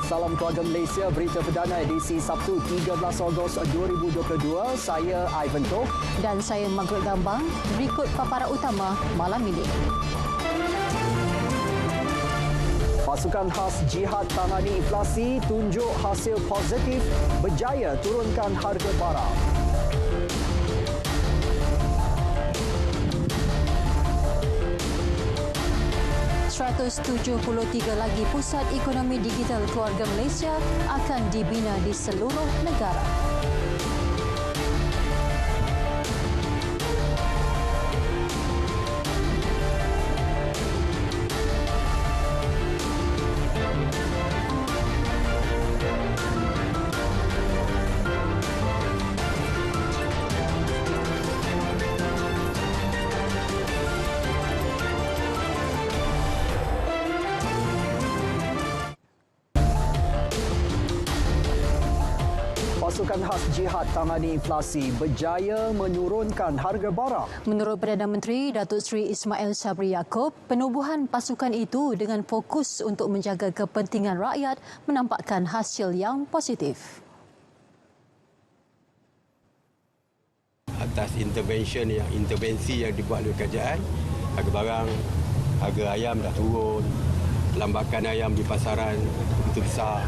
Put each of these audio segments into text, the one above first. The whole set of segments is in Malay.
Salam Keluarga Malaysia, berita perdana edisi Sabtu 13 Ogos 2022. Saya Ivan Tok dan saya Margaret Gambang. Berikut paparan utama malam ini. Pasukan khas jihad tangani inflasi tunjuk hasil positif berjaya turunkan harga barang. .173 lagi pusat ekonomi digital keluarga Malaysia akan dibina di seluruh negara. Pasukan khas jihad tangani inflasi berjaya menurunkan harga barang. Menurut Perdana Menteri Datuk Seri Ismail Sabri Yaakob, penubuhan pasukan itu dengan fokus untuk menjaga kepentingan rakyat menampakkan hasil yang positif. Atas intervensi yang dibuat oleh kerajaan, harga barang, harga ayam dah turun, lambakan ayam di pasaran begitu besar.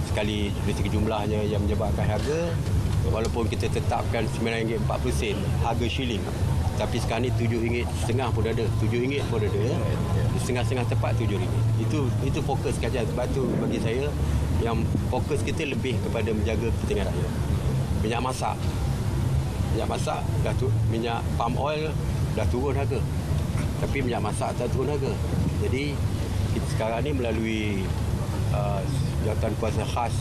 Sekali dari segi jumlahnya yang menyebabkan harga, walaupun kita tetapkan RM9.40 harga shilling, tapi sekarang ni RM7.50 pun ada, RM7 pun ada, setengah-setengah tepat RM7. Itu fokus kerajaan. Sebab tu bagi saya yang fokus kita lebih kepada menjaga kepentingan rakyat. Minyak masak dah minyak palm oil dah turun harga, tapi minyak masak tak turun harga. Jadi kita sekarang ni melalui jawatan kuasa khas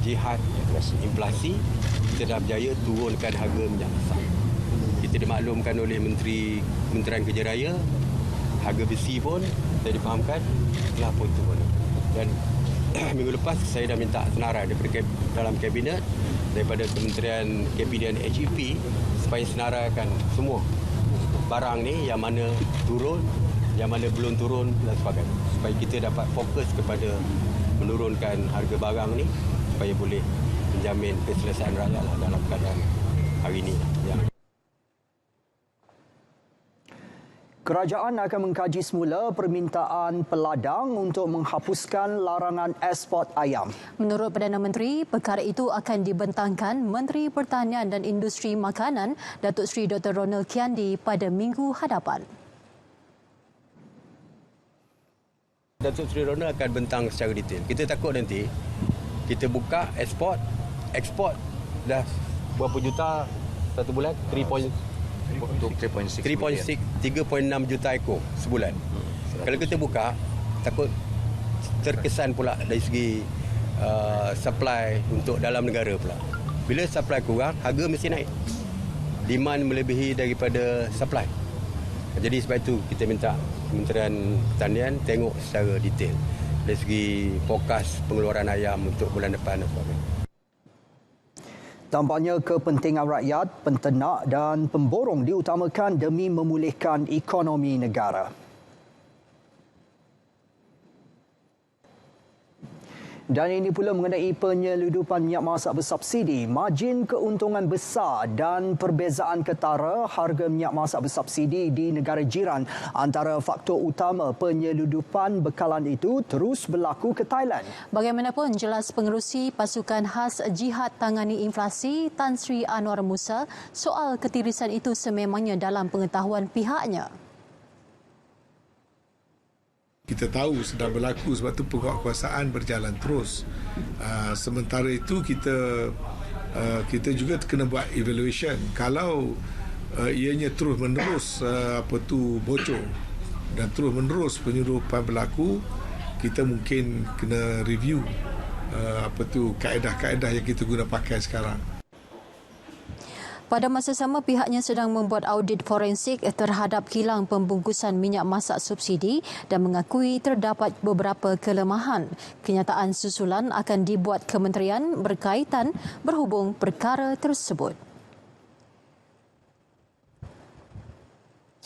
jihad inflasi, kita dah berjaya turunkan harga minyak masak. Kita dimaklumkan oleh Kementerian Kerja Raya, harga besi pun saya difahamkan telah pun turun. Dan minggu lepas saya dah minta senarai daripada dalam kabinet, daripada Kementerian KP dan HEP, supaya senaraikan semua barang ni yang mana turun, yang mana belum turun dan sebagainya, supaya kita dapat fokus kepada menurunkan harga barang ni supaya boleh menjamin keselesaan rakyat dalam keadaan hari ini. Kerajaan akan mengkaji semula permintaan peladang untuk menghapuskan larangan ekspor ayam. Menurut Perdana Menteri, perkara itu akan dibentangkan Menteri Pertanian dan Industri Makanan Datuk Seri Dr. Ronald Kiandi pada minggu hadapan. Datuk Seri Ronald akan bentang secara detail. Kita takut nanti kita buka ekspor dah berapa juta satu bulan? 3.6 juta ekor sebulan. Kalau kita buka, takut terkesan pula dari segi supply untuk dalam negara pula. Bila supply kurang, harga mesti naik. Demand melebihi daripada supply. Jadi sebab itu kita minta Kementerian Pertanian tengok secara detail dari segi fokus pengeluaran ayam untuk bulan depan dan sebagainya. Tampaknya kepentingan rakyat, penternak dan pemborong diutamakan demi memulihkan ekonomi negara. Dan ini pula mengenai penyeludupan minyak masak bersubsidi. Margin keuntungan besar dan perbezaan ketara harga minyak masak bersubsidi di negara jiran antara faktor utama penyeludupan bekalan itu terus berlaku ke Thailand. Bagaimanapun, jelas pengerusi pasukan khas jihad tangani inflasi Tan Sri Anwar Musa, soal ketirisan itu sememangnya dalam pengetahuan pihaknya. Kita tahu sedang berlaku, sebab itu penguatkuasaan berjalan terus. Sementara itu kita juga kena buat evaluation. Kalau ianya terus menerus bocor dan terus menerus penyeludupan berlaku, kita mungkin kena review kaedah-kaedah yang kita guna pakai sekarang. Pada masa sama, pihaknya sedang membuat audit forensik terhadap kilang pembungkusan minyak masak subsidi dan mengakui terdapat beberapa kelemahan. Kenyataan susulan akan dibuat kementerian berkaitan berhubung perkara tersebut.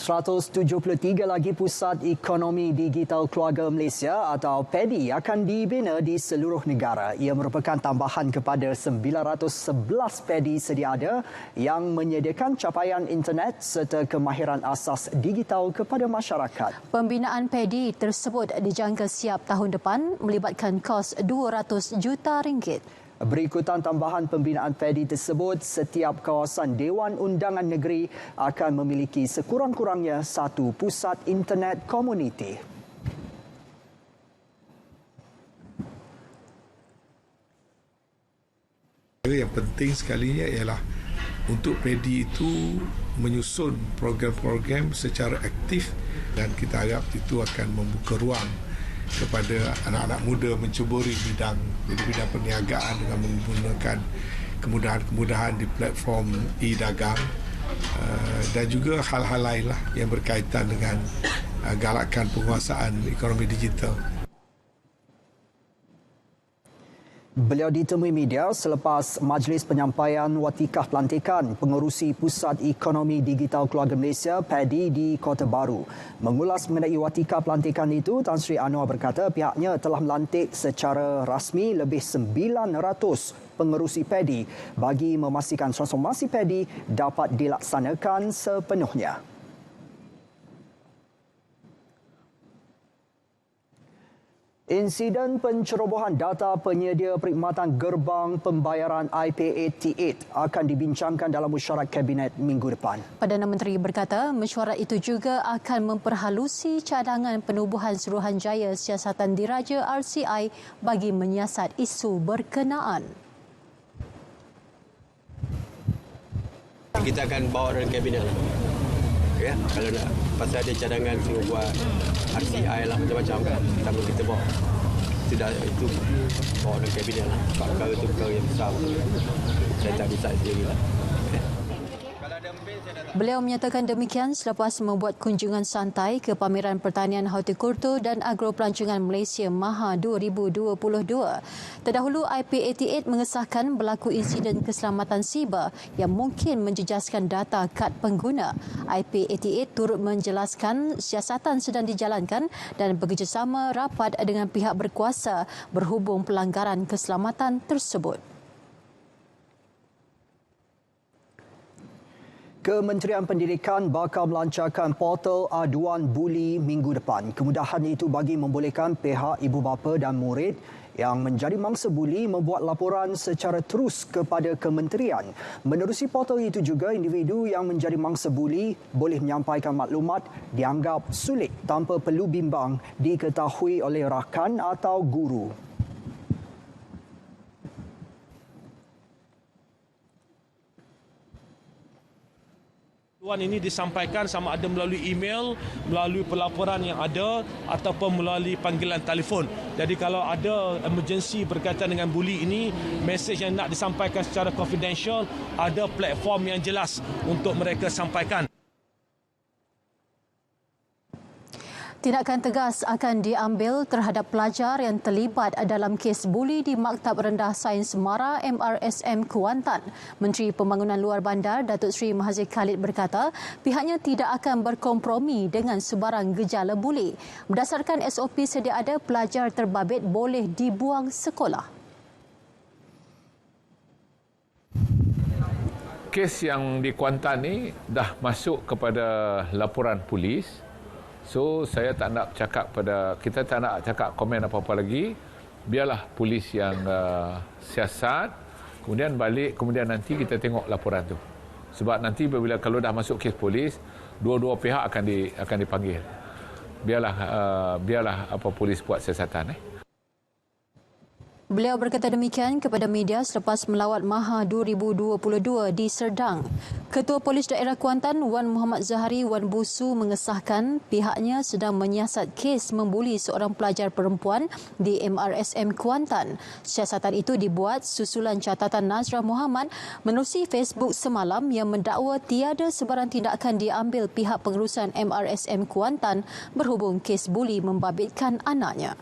173 lagi pusat ekonomi digital keluarga Malaysia atau PADI akan dibina di seluruh negara. Ia merupakan tambahan kepada 911 PADI sedia ada yang menyediakan capaian internet serta kemahiran asas digital kepada masyarakat. Pembinaan PADI tersebut dijangka siap tahun depan melibatkan kos RM200 juta. Berikutan tambahan pembinaan PADI tersebut, setiap kawasan Dewan Undangan Negeri akan memiliki sekurang-kurangnya satu pusat internet komuniti. Yang penting sekalinya ialah untuk PADI itu menyusun program-program secara aktif dan kita harap itu akan membuka ruang kepada anak-anak muda mencuburi bidang perniagaan dengan menggunakan kemudahan-kemudahan di platform e-dagang dan juga hal-hal lainlah yang berkaitan dengan galakan penguasaan ekonomi digital. Beliau ditemui media selepas Majlis Penyampaian Watikah Pelantikan Pengerusi Pusat Ekonomi Digital Keluarga Malaysia PADI di Kota Baru. Mengulas mengenai Watikah Pelantikan itu, Tan Sri Anwar berkata pihaknya telah melantik secara rasmi lebih 900 pengerusi PADI bagi memastikan transformasi PADI dapat dilaksanakan sepenuhnya. Insiden pencerobohan data penyedia perkhidmatan gerbang pembayaran IP88 akan dibincangkan dalam mesyuarat Kabinet minggu depan. Perdana Menteri berkata mesyuarat itu juga akan memperhalusi cadangan penubuhan Suruhanjaya Siasatan Diraja RCI bagi menyiasat isu berkenaan. Kita akan bawa dalam Kabinet. Ya, kalau nak pasal ada cadangan suruh buat RCI lah macam-macam, tapi kita bawa itu bawa dalam Kabinet lah. Perkara itu perkara yang besar, saya tak bisa sendiri lah. Beliau menyatakan demikian selepas membuat kunjungan santai ke Pameran Pertanian Hortikultur dan Agro Pelancongan Malaysia MAHA 2022. Terdahulu IP88 mengesahkan berlaku insiden keselamatan siber yang mungkin menjejaskan data kad pengguna. IP88 turut menjelaskan siasatan sedang dijalankan dan bekerjasama rapat dengan pihak berkuasa berhubung pelanggaran keselamatan tersebut. Kementerian Pendidikan bakal melancarkan portal aduan buli minggu depan. Kemudahan itu bagi membolehkan pihak ibu bapa dan murid yang menjadi mangsa buli membuat laporan secara terus kepada kementerian. Menerusi portal itu juga, individu yang menjadi mangsa buli boleh menyampaikan maklumat dianggap sulit tanpa perlu bimbang diketahui oleh rakan atau guru. Aduan ini disampaikan sama ada melalui email, melalui pelaporan yang ada ataupun melalui panggilan telefon. Jadi kalau ada emergency berkaitan dengan buli ini, mesej yang nak disampaikan secara confidential, ada platform yang jelas untuk mereka sampaikan. Tindakan tegas akan diambil terhadap pelajar yang terlibat dalam kes buli di Maktab Rendah Sains Mara MRSM Kuantan. Menteri Pembangunan Luar Bandar Datuk Seri Mahathir Khalid berkata pihaknya tidak akan berkompromi dengan sebarang gejala buli. Berdasarkan SOP sedia ada, pelajar terbabit boleh dibuang sekolah. Kes yang di Kuantan ni dah masuk kepada laporan polis. So saya tak nak cakap kita tak nak cakap komen apa-apa lagi. Biarlah polis yang siasat, kemudian balik, kemudian nanti kita tengok laporan tu. Sebab nanti bila kalau dah masuk kes polis, dua-dua pihak akan dipanggil. Biarlah apa polis buat siasatan. Beliau berkata demikian kepada media selepas melawat MAHA 2022 di Serdang. Ketua Polis Daerah Kuantan Wan Muhammad Zahari Wan Busu mengesahkan pihaknya sedang menyiasat kes membuli seorang pelajar perempuan di MRSM Kuantan. Siasatan itu dibuat susulan catatan Nazrah Muhammad menerusi Facebook semalam yang mendakwa tiada sebarang tindakan diambil pihak pengurusan MRSM Kuantan berhubung kes buli membabitkan anaknya.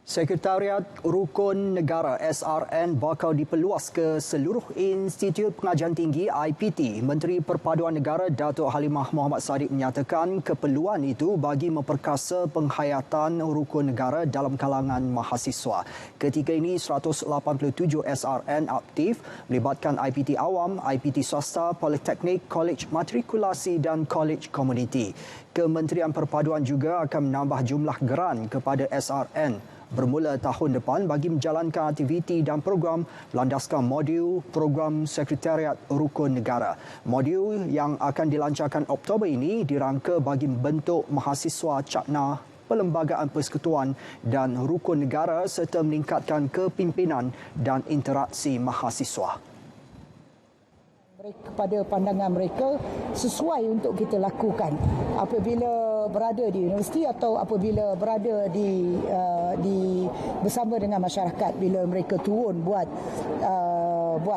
Sekretariat Rukun Negara SRN bakal diperluas ke seluruh Institut Pengajian Tinggi IPT. Menteri Perpaduan Negara Datuk Halimah Mohamad Sadiq menyatakan keperluan itu bagi memperkasa penghayatan rukun negara dalam kalangan mahasiswa. Ketika ini 187 SRN aktif melibatkan IPT awam, IPT swasta, politeknik, kolej matrikulasi dan kolej komuniti. Kementerian Perpaduan juga akan menambah jumlah geran kepada SRN bermula tahun depan bagi menjalankan aktiviti dan program berlandaskan modul program Sekretariat Rukun Negara. Modul yang akan dilancarkan Oktober ini dirangka bagi membentuk mahasiswa cakna Perlembagaan Persekutuan dan Rukun Negara serta meningkatkan kepimpinan dan interaksi mahasiswa. Kepada pandangan mereka sesuai untuk kita lakukan apabila berada di universiti atau apabila berada di bersama dengan masyarakat, bila mereka turun buat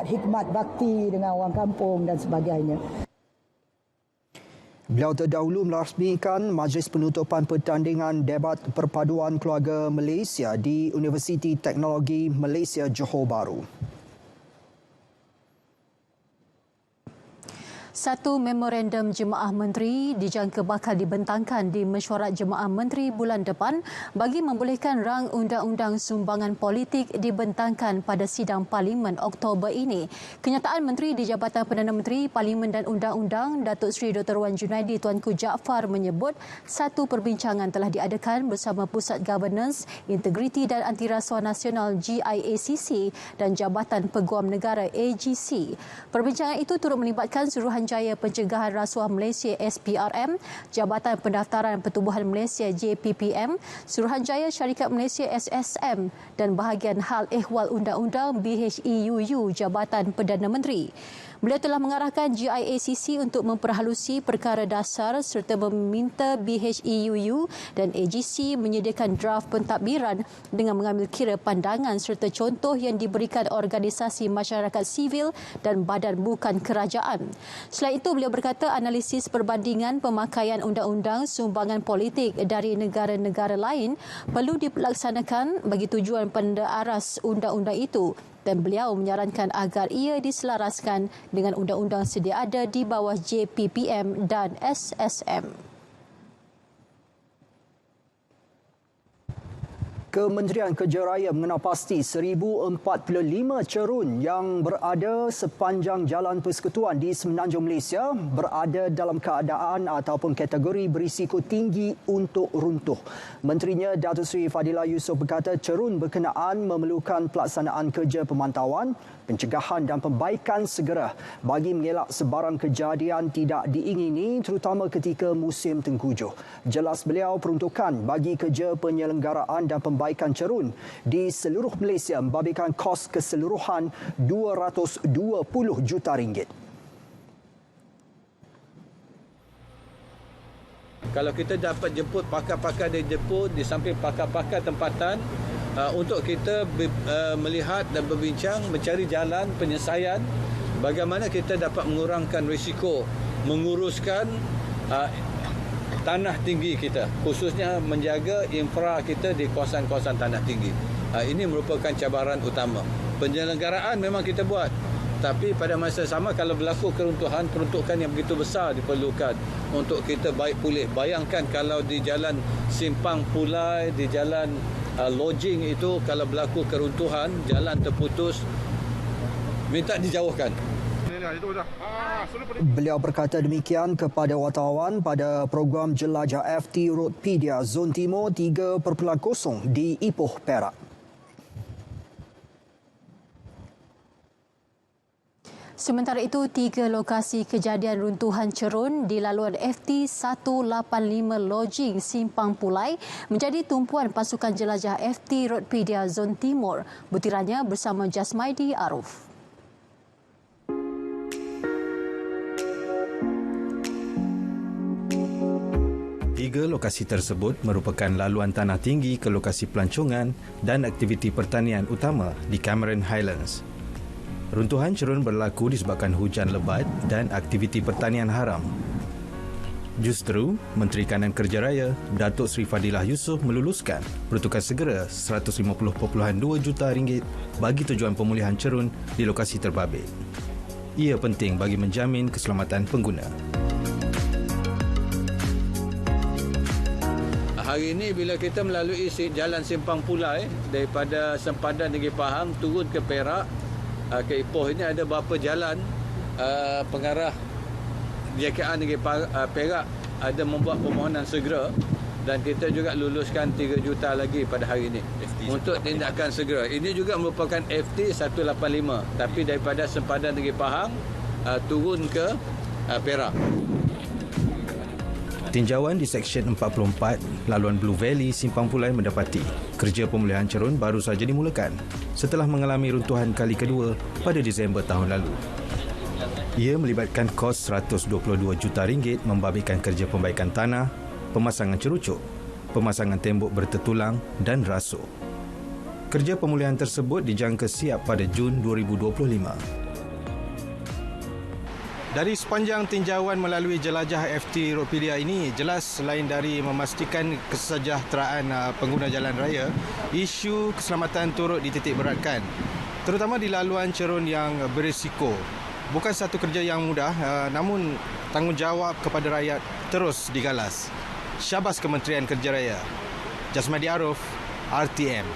hikmat bakti dengan orang kampung dan sebagainya. Beliau terdahulu merasmikan majlis penutupan pertandingan debat perpaduan keluarga Malaysia di Universiti Teknologi Malaysia Johor Bahru. Satu memorandum Jemaah Menteri dijangka bakal dibentangkan di Mesyuarat Jemaah Menteri bulan depan bagi membolehkan rang undang-undang sumbangan politik dibentangkan pada sidang Parlimen Oktober ini. Kenyataan Menteri di Jabatan Perdana Menteri, Parlimen dan Undang-Undang, Datuk Seri Dr. Wan Junaidi Tuanku Jaafar menyebut satu perbincangan telah diadakan bersama Pusat Governance, Integriti dan Antirasuah Nasional GIACC dan Jabatan Peguam Negara AGC. Perbincangan itu turut melibatkan Suruhanjaya Pencegahan Rasuah Malaysia SPRM, Jabatan Pendaftaran Pertubuhan Malaysia JPPM, Suruhanjaya Syarikat Malaysia SSM dan bahagian hal ehwal undang-undang BHEUU Jabatan Perdana Menteri. Beliau telah mengarahkan GIACC untuk memperhalusi perkara dasar serta meminta BHEUU dan AGC menyediakan draft pentadbiran dengan mengambil kira pandangan serta contoh yang diberikan organisasi masyarakat sivil dan badan bukan kerajaan. Selain itu, beliau berkata analisis perbandingan pemakaian undang-undang sumbangan politik dari negara-negara lain perlu dilaksanakan bagi tujuan pendearas undang-undang itu. Dan beliau menyarankan agar ia diselaraskan dengan undang-undang sedia ada di bawah JPPM dan SSM. Kementerian Kerja Raya mengenal pasti 1,045 cerun yang berada sepanjang Jalan Persekutuan di Semenanjung Malaysia berada dalam keadaan ataupun kategori berisiko tinggi untuk runtuh. Menterinya Datuk Seri Fadilah Yusof berkata cerun berkenaan memerlukan pelaksanaan kerja pemantauan, pencegahan dan perbaikan segera bagi mengelak sebarang kejadian tidak diingini terutama ketika musim tengkujuh. Jelas beliau peruntukan bagi kerja penyelenggaraan dan perbaikan cerun di seluruh Malaysia membabitkan kos keseluruhan RM220 juta. Kalau kita dapat jemput pakar-pakar dari Jepun di samping pakar-pakar tempatan untuk kita melihat dan berbincang, mencari jalan penyelesaian bagaimana kita dapat mengurangkan risiko menguruskan tanah tinggi kita, khususnya menjaga infra kita di kawasan-kawasan tanah tinggi. Ini merupakan cabaran utama. Penyelenggaraan memang kita buat, tapi pada masa sama kalau berlaku keruntuhan, peruntukan yang begitu besar diperlukan untuk kita baik pulih. Bayangkan kalau di jalan Simpang Pulai, di jalan lodging itu kalau berlaku keruntuhan, jalan terputus, minta dijauhkan. Beliau berkata demikian kepada wartawan pada program Jelajah FT Roadpedia Zon Timur 3.0 di Ipoh, Perak. Sementara itu, 3 lokasi kejadian runtuhan cerun di laluan FT 185 Lodging Simpang Pulai menjadi tumpuan pasukan jelajah FT Roadpedia Zon Timur. Butirannya bersama Jasmaidi Aruf. 3 lokasi tersebut merupakan laluan tanah tinggi ke lokasi pelancongan dan aktiviti pertanian utama di Cameron Highlands. Runtuhan cerun berlaku disebabkan hujan lebat dan aktiviti pertanian haram. Justru, Menteri Kanan Kerja Raya, Datuk Seri Fadilah Yusof meluluskan peruntukan segera RM150.2 juta bagi tujuan pemulihan cerun di lokasi terbabit. Ia penting bagi menjamin keselamatan pengguna. Hari ini bila kita melalui jalan Simpang Pulai daripada Sempadan Negeri Pahang turun ke Perak, ke Ipoh ini ada beberapa jalan pengarah JKA Negeri Perak ada membuat permohonan segera dan kita juga luluskan 3 juta lagi pada hari ini untuk tindakan segera. Ini juga merupakan FT 185 tapi daripada Sempadan Negeri Pahang turun ke Perak. Tinjauan di Seksyen 44 laluan Blue Valley Simpang Pulai mendapati kerja pemulihan cerun baru saja dimulakan setelah mengalami runtuhan kali kedua pada Disember tahun lalu. Ia melibatkan kos RM122 juta membabitkan kerja pembaikan tanah, pemasangan cerucuk, pemasangan tembok bertertulang dan rasuk. Kerja pemulihan tersebut dijangka siap pada Jun 2025. Dari sepanjang tinjauan melalui jelajah FT Roadpedia ini, jelas selain dari memastikan kesejahteraan pengguna jalan raya, isu keselamatan turut dititik beratkan, terutama di laluan cerun yang berisiko. Bukan satu kerja yang mudah, namun tanggungjawab kepada rakyat terus digalas. Syabas Kementerian Kerja Raya. Jasmadi Arif, RTM.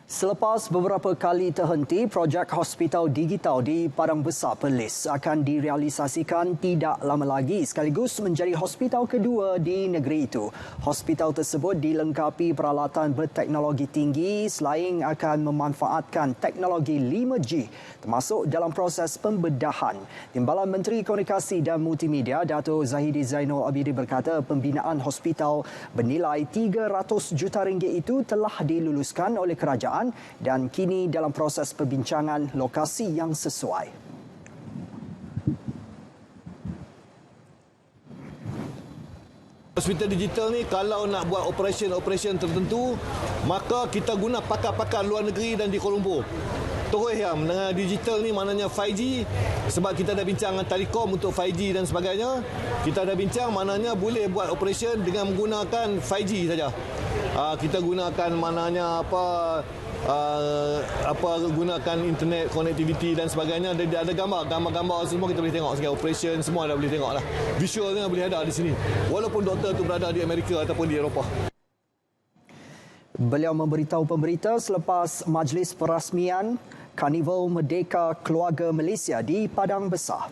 Selepas beberapa kali terhenti, projek hospital digital di Padang Besar Perlis akan direalisasikan tidak lama lagi sekaligus menjadi hospital kedua di negeri itu. Hospital tersebut dilengkapi peralatan berteknologi tinggi selain akan memanfaatkan teknologi 5G termasuk dalam proses pembedahan. Timbalan Menteri Komunikasi dan Multimedia Dato' Zahidi Zainul Abidin berkata pembinaan hospital bernilai RM300 juta itu telah diluluskan oleh kerajaan dan kini dalam proses perbincangan lokasi yang sesuai. Hospital digital ni kalau nak buat operasi tertentu, maka kita guna pakar-pakar luar negeri dan di Kuala Lumpur. Terus yang dengan digital ni maknanya 5G, sebab kita dah bincang dengan Telekom untuk 5G dan sebagainya. Kita dah bincang maknanya boleh buat operasi dengan menggunakan 5G saja. Kita gunakan maknanya gunakan internet connectivity dan sebagainya. Ada gambar semua kita boleh tengok sekarang, operation semua dah boleh tengok lah. Visualnya boleh ada di sini walaupun doktor tu berada di Amerika ataupun di Eropah. Beliau memberitahu pemberita selepas majlis perasmian Karnival Merdeka Keluarga Malaysia di Padang Besar.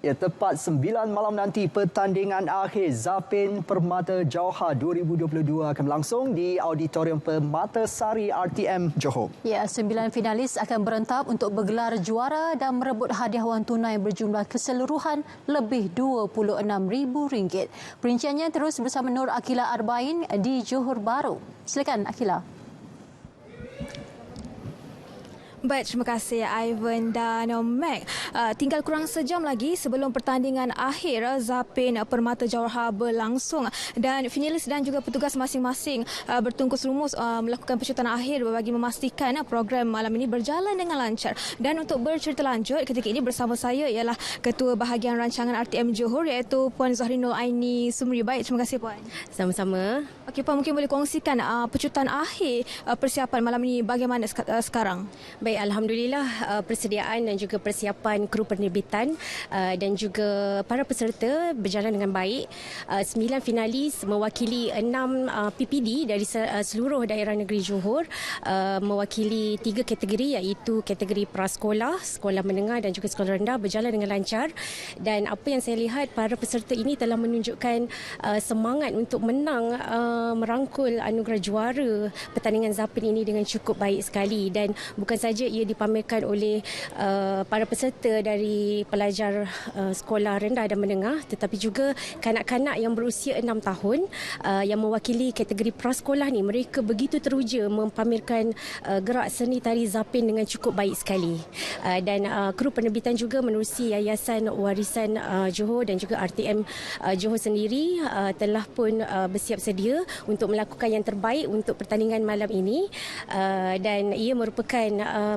Ya, tepat 9 malam nanti pertandingan akhir Zapin Permata Jauhar 2022 akan berlangsung di Auditorium Permatasari RTM Johor. Ya, 9 finalis akan berentap untuk bergelar juara dan merebut hadiah wang tunai berjumlah keseluruhan lebih RM26,000. Perinciannya terus bersama Nur Akila Arbain di Johor Bahru. Silakan Akila. Baik, terima kasih Ivan dan Mac. Tinggal kurang sejam lagi sebelum pertandingan akhir Zapin Permata Jauhar berlangsung dan finalis dan juga petugas masing-masing bertungkus lumus melakukan pecutan akhir bagi memastikan program malam ini berjalan dengan lancar. Dan untuk bercerita lanjut ketika ini bersama saya ialah Ketua Bahagian Rancangan RTM Johor iaitu Puan Zahrinul Aini Sumri. Baik, terima kasih Puan. Sama-sama. Okey Puan, mungkin boleh kongsikan pecutan akhir persiapan malam ini bagaimana sekarang? Baik, alhamdulillah persediaan dan juga persiapan kru penerbitan dan juga para peserta berjalan dengan baik. 9 finalis mewakili 6 PPD dari seluruh daerah negeri Johor, mewakili 3 kategori iaitu kategori prasekolah, sekolah menengah dan juga sekolah rendah berjalan dengan lancar. Dan apa yang saya lihat, para peserta ini telah menunjukkan semangat untuk menang, merangkul anugerah juara pertandingan Zapin ini dengan cukup baik sekali. Dan bukan saja ia dipamerkan oleh para peserta dari pelajar sekolah rendah dan menengah, tetapi juga kanak-kanak yang berusia 6 tahun yang mewakili kategori prasekolah ni, mereka begitu teruja mempamerkan gerak seni tari Zapin dengan cukup baik sekali. Dan kru penerbitan juga menerusi Yayasan Warisan Johor dan juga RTM Johor sendiri telah pun bersiap sedia untuk melakukan yang terbaik untuk pertandingan malam ini. Dan ia merupakan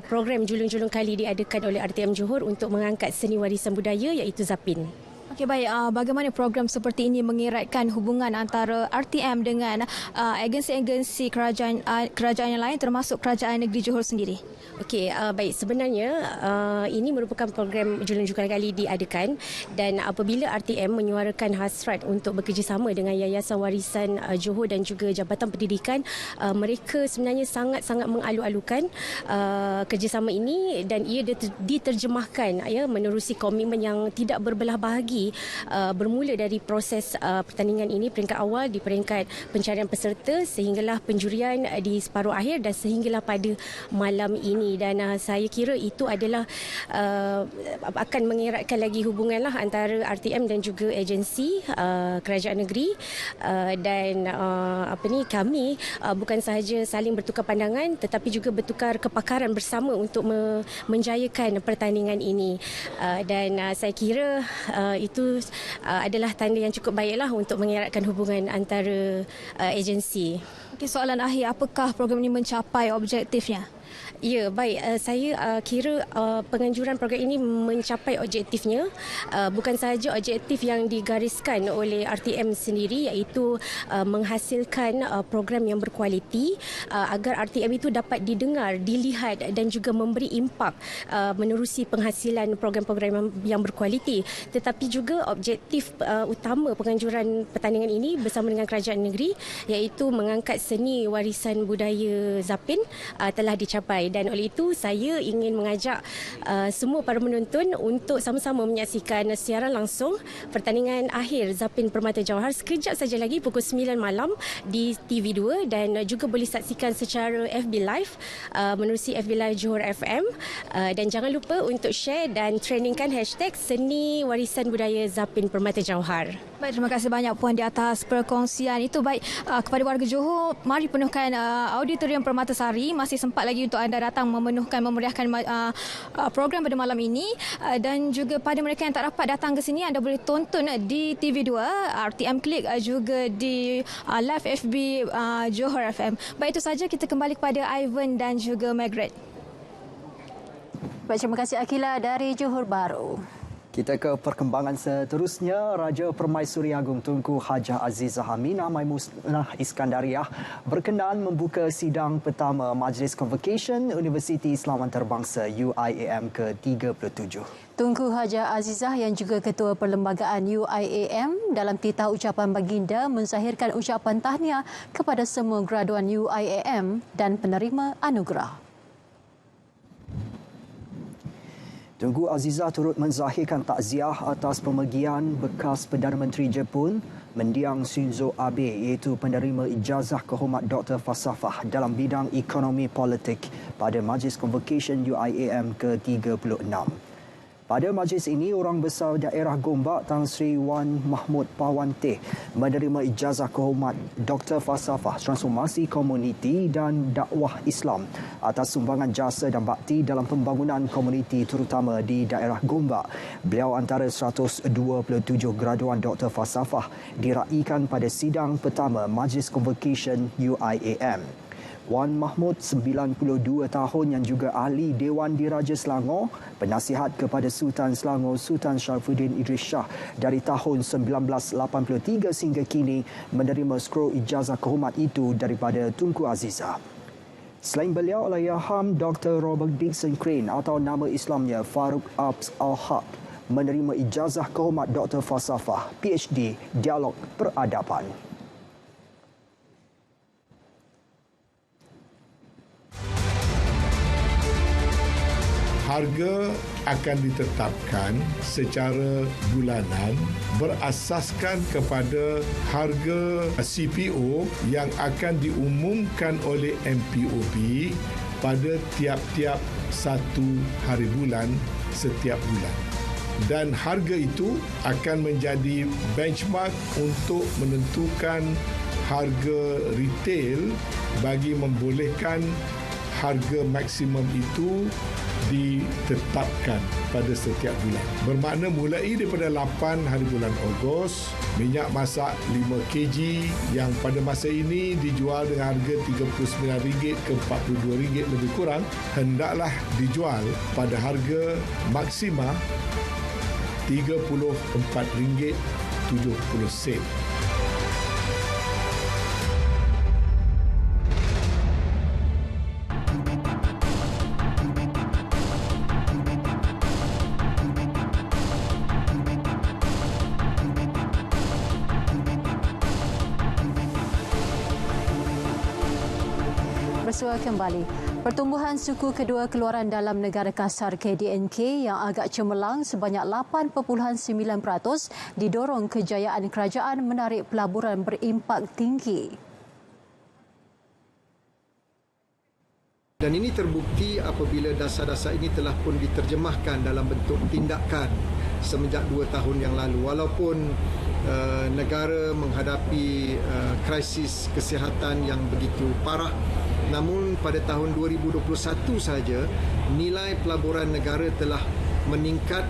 program julung-julung kali diadakan oleh RTM Johor untuk mengangkat seni warisan budaya iaitu Zapin. Okey, baik. Bagaimana program seperti ini mengeratkan hubungan antara RTM dengan agensi-agensi kerajaan yang lain termasuk Kerajaan Negeri Johor sendiri? Okey, baik. Sebenarnya ini merupakan program julung-julung kali diadakan dan apabila RTM menyuarakan hasrat untuk bekerjasama dengan Yayasan Warisan Johor dan juga Jabatan Pendidikan, mereka sebenarnya sangat-sangat mengalu-alukan kerjasama ini dan ia diterjemahkan menerusi komitmen yang tidak berbelah bahagi bermula dari proses pertandingan ini peringkat awal di peringkat pencarian peserta sehinggalah penjurian di separuh akhir dan sehinggalah pada malam ini, dan saya kira itu adalah akan mengeratkan lagi hubunganlah antara RTM dan juga agensi kerajaan negeri dan kami bukan sahaja saling bertukar pandangan tetapi juga bertukar kepakaran bersama untuk menjayakan pertandingan ini, dan saya kira itu adalah tanda yang cukup baiklah untuk mengeratkan hubungan antara agensi. Okey, soalan akhir, apakah program ini mencapai objektifnya? Ya, baik. Saya kira penganjuran program ini mencapai objektifnya. Bukan sahaja objektif yang digariskan oleh RTM sendiri iaitu menghasilkan program yang berkualiti agar RTM itu dapat didengar, dilihat dan juga memberi impak menerusi penghasilan program-program yang berkualiti. Tetapi juga objektif utama penganjuran pertandingan ini bersama dengan kerajaan negeri iaitu mengangkat seni warisan budaya Zapin telah dicapai. Dan oleh itu saya ingin mengajak semua para menonton untuk sama-sama menyaksikan siaran langsung pertandingan akhir Zapin Permata Jawahar sekejap saja lagi pukul 9 malam di TV2 dan juga boleh saksikan secara FB Live menerusi FB Live Johor FM, dan jangan lupa untuk share dan trendingkan hashtag seni warisan budaya Zapin Permata Jawahar. Baik, terima kasih banyak Puan di atas perkongsian itu. Baik, kepada warga Johor, mari penuhkan Auditorium Permatasari. Masih sempat lagi untuk anda datang memeriahkan program pada malam ini, dan juga pada mereka yang tak dapat datang ke sini, anda boleh tonton di TV2, RTM Klik, juga di live FB Johor FM. Baik, itu saja. Kita kembali kepada Ivan dan juga Margaret. Baik, terima kasih Akila dari Johor Bahru. Kita ke perkembangan seterusnya. Raja Permaisuri Agung Tunku Hajah Azizah Aminah Maimunah Iskandariah berkenan membuka sidang pertama Majlis Convocation Universiti Islam Antarabangsa UIAM ke-37. Tunku Hajah Azizah yang juga Ketua Perlembagaan UIAM dalam titah ucapan baginda menzahirkan ucapan tahniah kepada semua graduan UIAM dan penerima anugerah. Tunku Azizah turut menzahirkan takziah atas pemergian bekas Perdana Menteri Jepun mendiang Shinzo Abe iaitu penerima ijazah kehormat Dr. Falsafah dalam bidang ekonomi politik pada Majlis Convocation UIAM ke-36. Pada majlis ini, Orang Besar Daerah Gombak Tan Sri Wan Mahmud Pawanteh menerima ijazah kehormat Dr. Falsafah Transformasi Komuniti dan Dakwah Islam atas sumbangan jasa dan bakti dalam pembangunan komuniti terutama di daerah Gombak. Beliau antara 127 graduan Dr. Falsafah diraikan pada sidang pertama Majlis Convocation UIAM. Wan Mahmud, 92 tahun yang juga ahli Dewan Diraja Selangor, penasihat kepada Sultan Selangor Sultan Sharifuddin Idris Shah dari tahun 1983 sehingga kini, menerima skro ijazah kehormat itu daripada Tunku Azizah. Selain beliau, Allahyarham Dr. Robert Dixon Crane atau nama Islamnya Farouk Abs Al-Haq menerima ijazah kehormat Dr. Falsafah PhD Dialog Peradaban. Harga akan ditetapkan secara bulanan berasaskan kepada harga CPO yang akan diumumkan oleh MPOB pada tiap-tiap satu hari bulan setiap bulan. Dan harga itu akan menjadi benchmark untuk menentukan harga retail bagi membolehkan harga maksimum itu ditetapkan pada setiap bulan. Bermakna mulai daripada 8 hari bulan Ogos, minyak masak 5 kg yang pada masa ini dijual dengan harga RM39 ke RM42 lebih kurang, hendaklah dijual pada harga maksima RM34.70. Bersua kembali. Pertumbuhan suku kedua keluaran dalam negara kasar KDNK yang agak cemerlang sebanyak 8.9% didorong kejayaan kerajaan menarik pelaburan berimpak tinggi. Dan ini terbukti apabila dasar-dasar ini telah pun diterjemahkan dalam bentuk tindakan semenjak 2 tahun yang lalu. Walaupun negara menghadapi krisis kesihatan yang begitu parah, namun pada tahun 2021 saja nilai pelaburan negara telah meningkat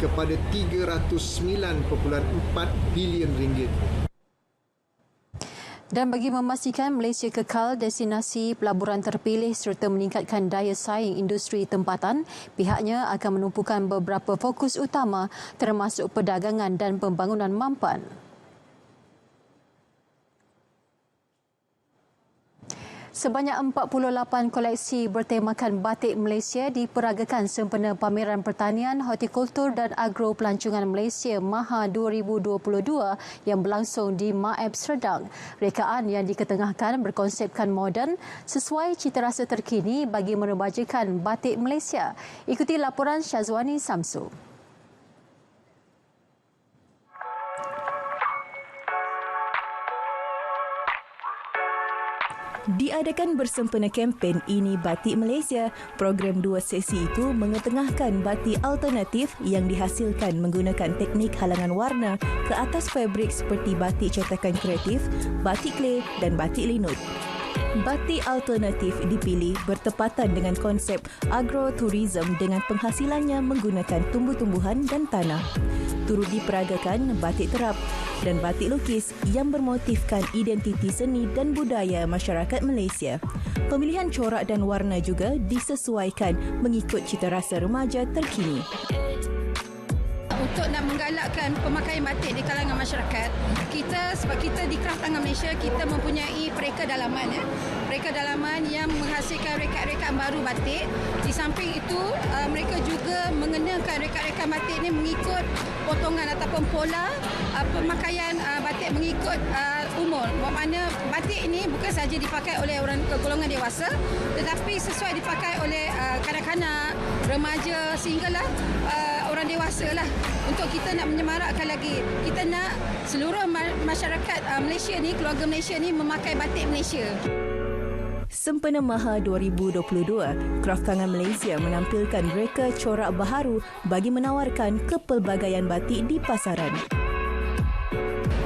kepada RM309.4 bilion. Dan bagi memastikan Malaysia kekal destinasi pelaburan terpilih serta meningkatkan daya saing industri tempatan, pihaknya akan menumpukan beberapa fokus utama termasuk perdagangan dan pembangunan mampan. Sebanyak 48 koleksi bertemakan batik Malaysia diperagakan sempena Pameran Pertanian, Hortikultur dan Agro Pelancongan Malaysia MAHA 2022 yang berlangsung di Maeb Serdang. Rekaan yang diketengahkan berkonsepkan moden sesuai cita rasa terkini bagi meremajakan batik Malaysia. Ikuti laporan Syazwani Samsu. Diadakan bersempena kempen Ini Batik Malaysia, program 2 sesi itu mengetengahkan batik alternatif yang dihasilkan menggunakan teknik halangan warna ke atas fabrik seperti batik cetakan kreatif, batik clay dan batik linut. Batik alternatif dipilih bertepatan dengan konsep agroturism dengan penghasilannya menggunakan tumbuh-tumbuhan dan tanah. Turut diperagakan batik terap dan batik lukis yang bermotifkan identiti seni dan budaya masyarakat Malaysia. Pemilihan corak dan warna juga disesuaikan mengikut cita rasa remaja terkini. Untuk nak menggalakkan pemakaian batik di kalangan masyarakat, sebab kita di Kraft Tangan Malaysia, kita mempunyai pereka dalaman. Pereka dalaman yang menghasilkan rekaan-rekaan baru batik. Di samping itu, mereka juga mengenakan rekaan-rekaan batik ini mengikut potongan ataupun pola pemakaian batik mengikut umur. Bermakna batik ini bukan sahaja dipakai oleh orang golongan dewasa, tetapi sesuai dipakai oleh kanak-kanak, remaja sehinggalah orang dewasa lah. Untuk kita nak menyemarakkan lagi, kita nak seluruh masyarakat Malaysia ni, keluarga Malaysia ni memakai batik Malaysia. Sempena MAHA 2022, Kraft Tangan Malaysia menampilkan reka corak baharu bagi menawarkan kepelbagaian batik di pasaran.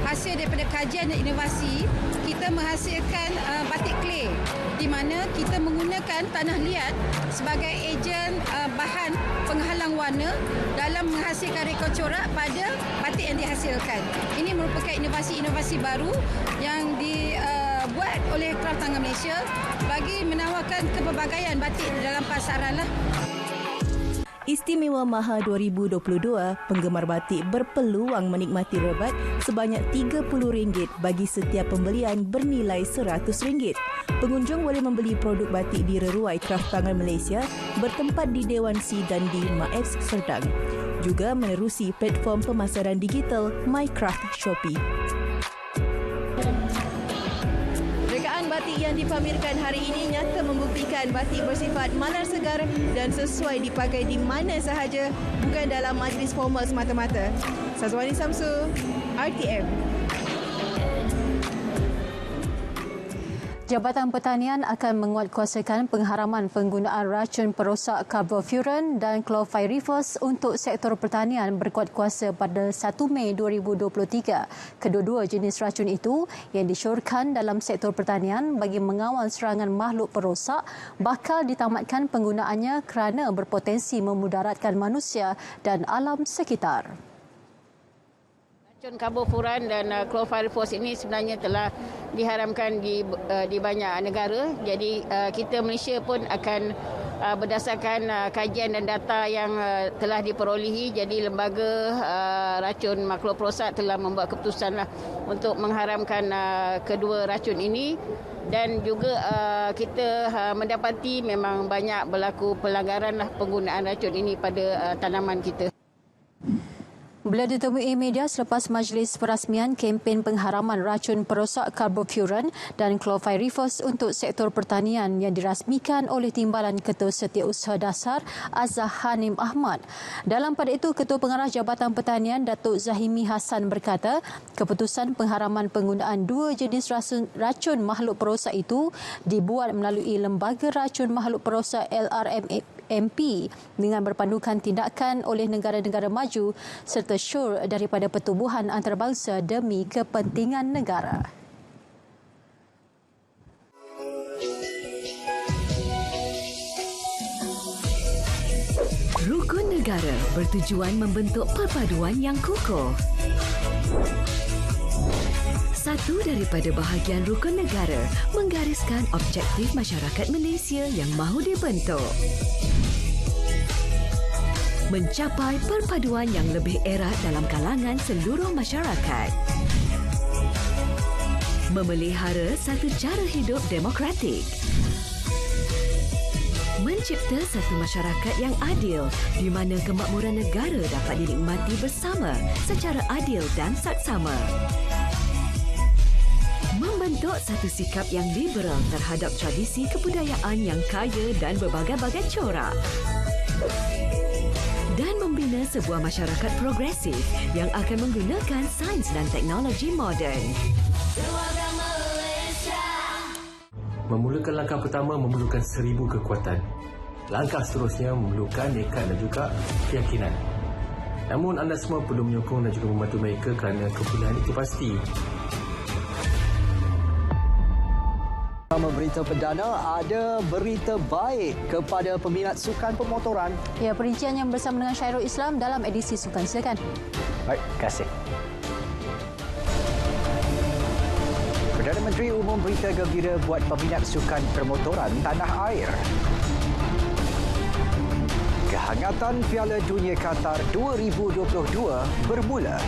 Hasil daripada kajian dan inovasi, kita menghasilkan batik clay di mana kita menggunakan tanah liat sebagai ejen bahan penghalang warna dalam menghasilkan reka corak pada batik yang dihasilkan. Ini merupakan inovasi-inovasi baru yang dibuat oleh Kraft Tangan Malaysia bagi menawarkan kepelbagaian batik dalam pasaran lah. Istimewa MAHA 2022, penggemar batik berpeluang menikmati rebat sebanyak RM30 bagi setiap pembelian bernilai RM100. Pengunjung boleh membeli produk batik di Reruai Kraft Tangan Malaysia bertempat di Dewan C dan di Maeb Serdang. Juga menerusi platform pemasaran digital MyCraft Shopee. Batik yang dipamerkan hari ini nyata membuktikan batik bersifat malar segar dan sesuai dipakai di mana sahaja, bukan dalam majlis formal semata-mata. Syazwani Samsu, RTM. Jabatan Pertanian akan menguatkuasakan pengharaman penggunaan racun perosak carbofuran dan chlorpyrifos untuk sektor pertanian berkuat kuasa pada 1 Mei 2023. Kedua-dua jenis racun itu yang disyorkan dalam sektor pertanian bagi mengawal serangan makhluk perosak bakal ditamatkan penggunaannya kerana berpotensi memudaratkan manusia dan alam sekitar. Racun carbofuran dan chlorpyrifos ini sebenarnya telah diharamkan di banyak negara. Jadi kita Malaysia pun akan berdasarkan kajian dan data yang telah diperolehi. Jadi lembaga racun makhluk perosak telah membuat keputusan untuk mengharamkan kedua racun ini. Dan juga kita mendapati memang banyak berlaku pelanggaran penggunaan racun ini pada tanaman kita. Beliau ditemui media selepas majlis perasmian kempen pengharaman racun perosak carbofuran dan chlorpyrifos untuk sektor pertanian yang dirasmikan oleh Timbalan Ketua Setiausaha Dasar Azhar Hanim Ahmad. Dalam pada itu, Ketua Pengarah Jabatan Pertanian Datuk Zahimi Hassan berkata, keputusan pengharaman penggunaan dua jenis racun makhluk perosak itu dibuat melalui Lembaga Racun Makhluk Perosak LRMP dengan berpandukan tindakan oleh negara-negara maju serta syur daripada pertubuhan antarabangsa demi kepentingan negara. Rukun negara bertujuan membentuk perpaduan yang kukuh. Satu daripada bahagian rukun negara menggariskan objektif masyarakat Malaysia yang mahu dibentuk. Mencapai perpaduan yang lebih erat dalam kalangan seluruh masyarakat. Memelihara satu cara hidup demokratik. Mencipta satu masyarakat yang adil di mana kemakmuran negara dapat dinikmati bersama secara adil dan saksama. Membentuk satu sikap yang liberal terhadap tradisi kebudayaan yang kaya dan berbagai-bagai corak. Dan membina sebuah masyarakat progresif yang akan menggunakan sains dan teknologi moden. Memulakan langkah pertama memerlukan 1000 kekuatan. Langkah seterusnya memerlukan nekat dan juga keyakinan. Namun anda semua perlu menyokong dan juga membantu mereka kerana kepulihan itu pasti. Pertama berita perdana, ada berita baik kepada peminat sukan pemotoran. Ya, perincian yang bersama dengan Syairul Islam dalam edisi Sukan. Silakan. Baik, terima kasih. Perdana Menteri umum berita gembira buat peminat sukan permotoran tanah air. Kehangatan Piala Dunia Qatar 2022 bermula.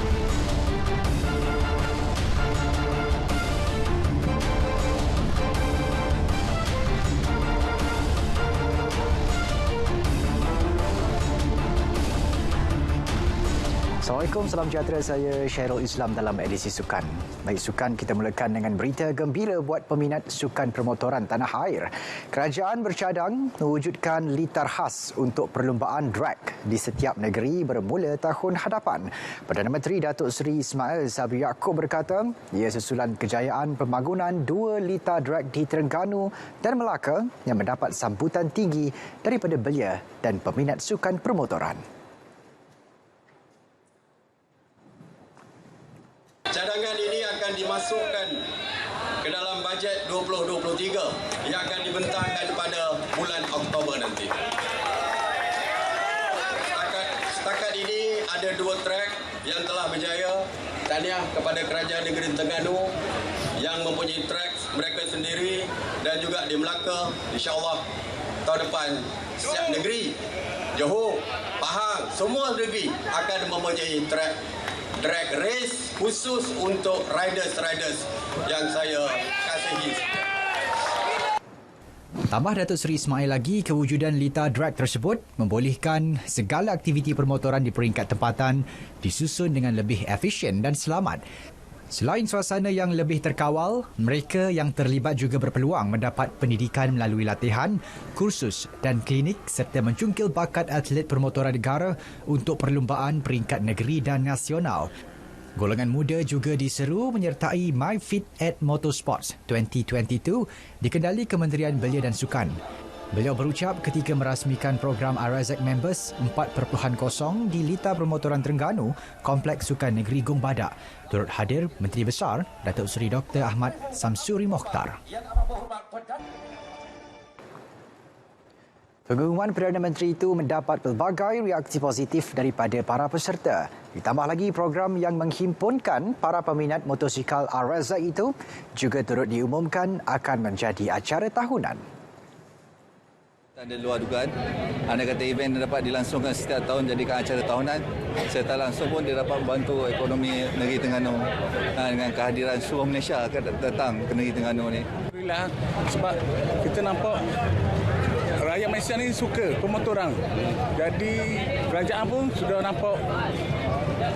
Assalamualaikum, salam sejahtera. Saya Syairul Islam dalam edisi Sukan. Baik, Sukan kita mulakan dengan berita gembira buat peminat sukan permotoran tanah air. Kerajaan bercadang mewujudkan litar khas untuk perlumbaan drag di setiap negeri bermula tahun hadapan. Perdana Menteri Datuk Seri Ismail Sabri Yaakob berkata, ia susulan kejayaan pembangunan 2 litar drag di Terengganu dan Melaka yang mendapat sambutan tinggi daripada belia dan peminat sukan permotoran. Cadangan ini akan dimasukkan ke dalam bajet 2023 yang akan dibentangkan pada bulan Oktober nanti. Setakat ini ada 2 trek yang telah berjaya. Tahniah kepada Kerajaan Negeri Terengganu yang mempunyai trek mereka sendiri dan juga di Melaka. InsyaAllah tahun depan setiap negeri, Johor, Pahang, semua negeri akan mempunyai drag race khusus untuk riders yang saya kasihi. Tambah Datuk Seri Ismail lagi, kewujudan litar drag tersebut membolehkan segala aktiviti permotoran di peringkat tempatan disusun dengan lebih efisien dan selamat. Selain suasana yang lebih terkawal, mereka yang terlibat juga berpeluang mendapat pendidikan melalui latihan, kursus dan klinik serta mencungkil bakat atlet permotoran negara untuk perlumbaan peringkat negeri dan nasional. Golongan muda juga diseru menyertai My Fit at Motorsports 2022 dikendali Kementerian Belia dan Sukan. Beliau berucap ketika merasmikan program RSX Members 4.0 di Lita Permotoran Terengganu, Kompleks Sukan Negeri Gong Badak. Turut hadir Menteri Besar Datuk Seri Dr. Ahmad Samsuri Mokhtar. Pengumuman Perdana Menteri itu mendapat pelbagai reaksi positif daripada para peserta. Ditambah lagi program yang menghimpunkan para peminat motosikal RSX itu juga turut diumumkan akan menjadi acara tahunan. Ada luar dugaan, anda kata event dapat dilangsungkan setiap tahun jadikan acara tahunan. Serta langsung pun dia dapat membantu ekonomi negeri Terengganu dengan kehadiran seluruh Malaysia akan datang ke negeri Terengganu ni. Alhamdulillah, sebab kita nampak rakyat Malaysia ni suka pemotoran. Jadi kerajaan pun sudah nampak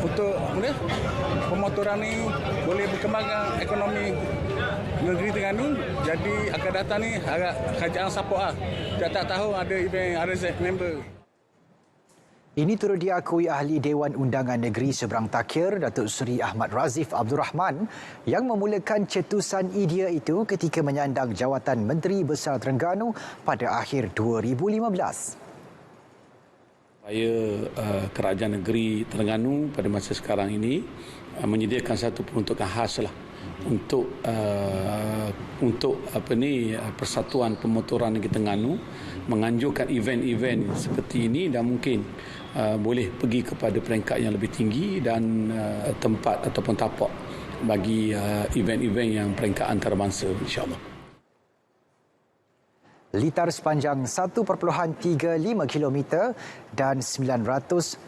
untuk pemotoran ni boleh berkembangkan ekonomi negeri Terengganu. Jadi akan datang ni harap kerajaan support lah. Tak tahu ada event RSX member. Ini turut diakui Ahli Dewan Undangan Negeri Seberang Takir, Datuk Seri Ahmad Razif Abdul Rahman yang memulakan cetusan idea itu ketika menyandang jawatan Menteri Besar Terengganu pada akhir 2015. Supaya kerajaan negeri Terengganu pada masa sekarang ini menyediakan satu peruntukan khas lah untuk Persatuan Pemotoran Negeri Terengganu menganjurkan event-event seperti ini dan mungkin boleh pergi kepada peringkat yang lebih tinggi dan tempat ataupun tapak bagi event-event yang peringkat antarabangsa, insya-Allah. Litar sepanjang 1.35 km dan 950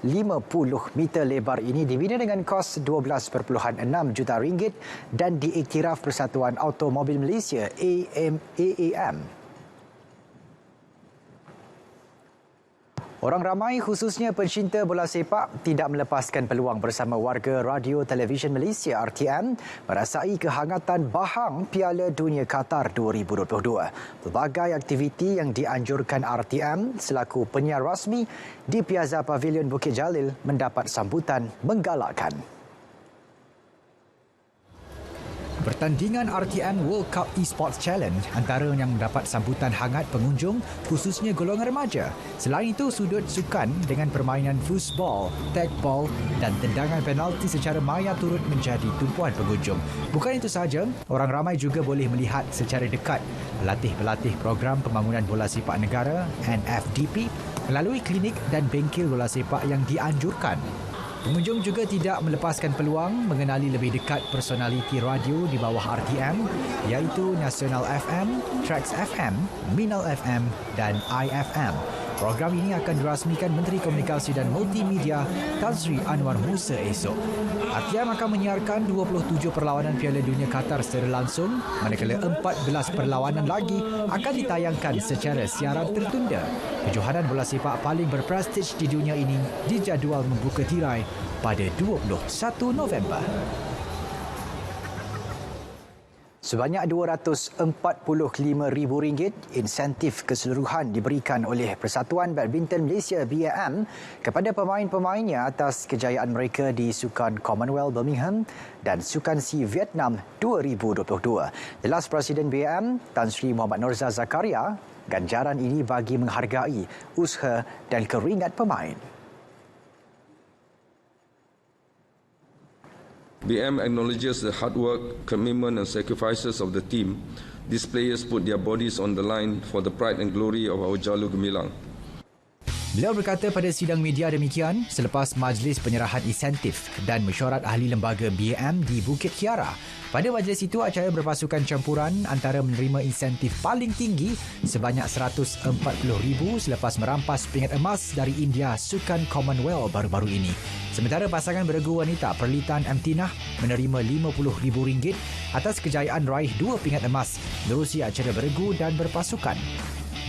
meter lebar ini dibina dengan kos 12.6 juta ringgit dan diiktiraf Persatuan Automobil Malaysia AAM. Orang ramai khususnya pencinta bola sepak tidak melepaskan peluang bersama warga Radio Televisyen Malaysia RTM merasai kehangatan bahang Piala Dunia Qatar 2022. Pelbagai aktiviti yang dianjurkan RTM selaku penyiar rasmi di Piazza Pavilion Bukit Jalil mendapat sambutan menggalakkan. Pertandingan RTM World Cup Esports Challenge antara yang mendapat sambutan hangat pengunjung khususnya golongan remaja. Selain itu, sudut sukan dengan permainan foosball, tagball dan tendangan penalti secara maya turut menjadi tumpuan pengunjung. Bukan itu sahaja, orang ramai juga boleh melihat secara dekat pelatih-pelatih program pembangunan bola sepak negara NFDP melalui klinik dan bengkel bola sepak yang dianjurkan. Pengunjung juga tidak melepaskan peluang mengenali lebih dekat personaliti radio di bawah RTM iaitu Nasional FM, Trax FM, Minal FM dan IFM. Program ini akan dirasmikan Menteri Komunikasi dan Multimedia Tan Sri Anwar Musa esok. RTM akan menyiarkan 27 perlawanan Piala Dunia Qatar secara langsung, manakala 14 perlawanan lagi akan ditayangkan secara siaran tertunda. Kejohanan bola sepak paling berprestij di dunia ini dijadual membuka tirai pada 21 November. Sebanyak RM245,000 insentif keseluruhan diberikan oleh Persatuan Badminton Malaysia BAM kepada pemain-pemainnya atas kejayaan mereka di Sukan Commonwealth Birmingham dan Sukan SEA Vietnam 2022. Jelas Presiden BAM Tan Sri Muhammad Norzah Zakaria, ganjaran ini bagi menghargai usaha dan keringat pemain. BM acknowledges the hard work, commitment and sacrifices of the team. These players put their bodies on the line for the pride and glory of our Jalu Gemilang. Beliau berkata pada sidang media demikian selepas majlis penyerahan insentif dan mesyuarat ahli lembaga BAM di Bukit Kiara. Pada majlis itu, acara berpasukan campuran antara menerima insentif paling tinggi sebanyak RM140,000 selepas merampas pingat emas dari India Sukan Commonwealth baru-baru ini. Sementara pasangan beregu wanita Perlitan Amtinah menerima RM50,000 atas kejayaan raih 2 pingat emas menerusi acara beregu dan berpasukan.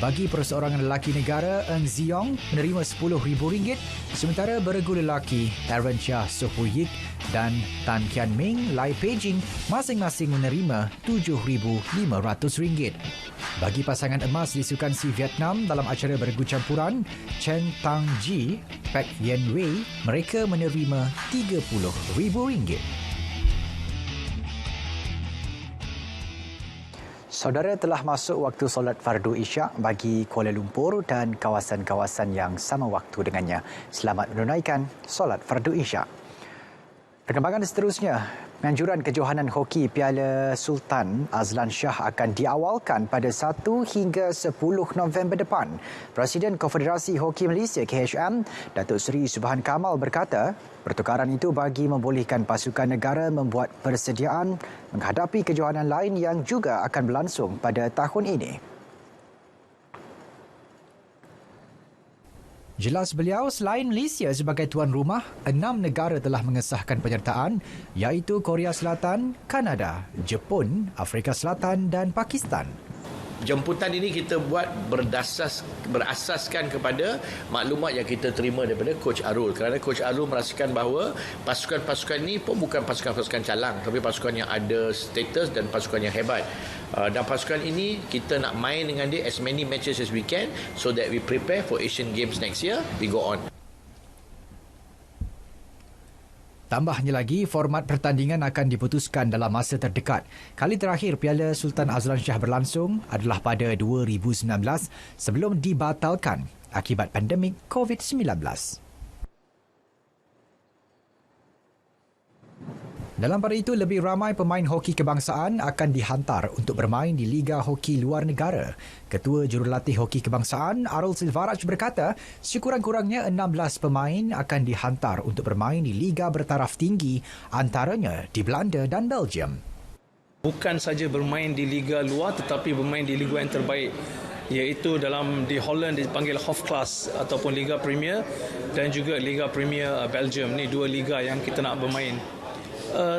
Bagi perseorangan lelaki negara, Eng Ziong menerima RM10,000, sementara beregu lelaki Aaron Shah Sohuyik dan Tan Kian Ming Lai Peijing masing-masing menerima RM7,500. Bagi pasangan emas di Sukan Si Vietnam dalam acara beregu campuran, Chen Tang Ji, Pek Yen Wei, mereka menerima RM30,000. Saudara, telah masuk waktu solat fardu Isyak bagi Kuala Lumpur dan kawasan-kawasan yang sama waktu dengannya. Selamat menunaikan solat fardu Isyak. Perkembangan seterusnya, penganjuran kejohanan hoki Piala Sultan Azlan Shah akan diawalkan pada 1 hingga 10 November depan. Presiden Konfederasi Hoki Malaysia KHM, Datuk Seri Subhan Kamal berkata, pertukaran itu bagi membolehkan pasukan negara membuat persediaan menghadapi kejohanan lain yang juga akan berlangsung pada tahun ini. Jelas beliau, selain Malaysia sebagai tuan rumah, 6 negara telah mengesahkan penyertaan iaitu Korea Selatan, Kanada, Jepun, Afrika Selatan dan Pakistan. Jemputan ini kita buat berasaskan kepada maklumat yang kita terima daripada Coach Arul, kerana Coach Arul merasakan bahawa pasukan-pasukan ini pun bukan pasukan-pasukan calang, tapi pasukan yang ada status dan pasukan yang hebat. Dan pasukan ini kita nak main dengan dia as many matches as we can so that we prepare for Asian Games next year. We go on. Tambahnya lagi, format pertandingan akan diputuskan dalam masa terdekat. Kali terakhir Piala Sultan Azlan Shah berlangsung adalah pada 2019 sebelum dibatalkan akibat pandemik COVID-19. Dalam pada itu, lebih ramai pemain hoki kebangsaan akan dihantar untuk bermain di Liga Hoki Luar Negara. Ketua Jurulatih Hoki Kebangsaan Arul Silvaraj berkata, sekurang-kurangnya 16 pemain akan dihantar untuk bermain di liga bertaraf tinggi, antaranya di Belanda dan Belgium. Bukan saja bermain di liga luar tetapi bermain di liga yang terbaik, iaitu di Holland dipanggil Hofklasse ataupun Liga Premier dan juga Liga Premier Belgium. Ini dua liga yang kita nak bermain.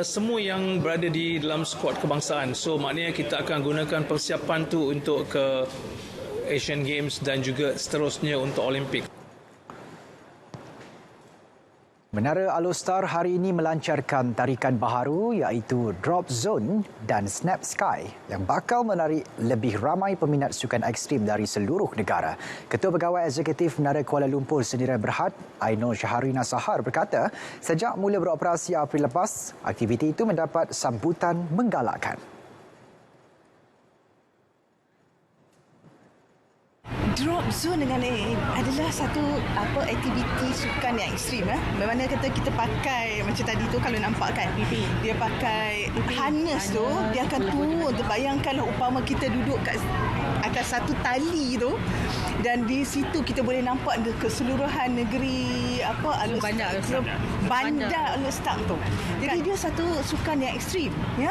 Semua yang berada di dalam skuad kebangsaan. So maknanya kita akan gunakan persiapan tu untuk ke Asian Games dan juga seterusnya untuk Olimpik. Menara Alostar hari ini melancarkan tarikan baharu iaitu Drop Zone dan Snap Sky yang bakal menarik lebih ramai peminat sukan ekstrim dari seluruh negara. Ketua Pegawai Eksekutif Menara Kuala Lumpur Sendirian Berhad, Ainur Syahrina Sahar berkata, sejak mula beroperasi April lepas, aktiviti itu mendapat sambutan menggalakkan. Drop Zone dengan adalah satu aktiviti sukan yang ekstrim. Bagaimana kata kita pakai macam tadi tu, kalau nampak kan dia pakai harness tu, dia akan turun. Bayangkanlah umpama kita duduk kat atas satu tali tu dan di situ kita boleh nampak keseluruhan negeri bandar Alostar tu. Jadi dia satu sukan yang ekstrim, ya.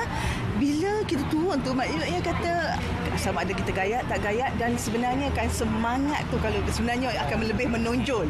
Bila kita turun tu, maknanya kata sama ada kita gayat tak gayat, dan sebenarnya kan semangat tu kalau sebenarnya akan lebih menonjol.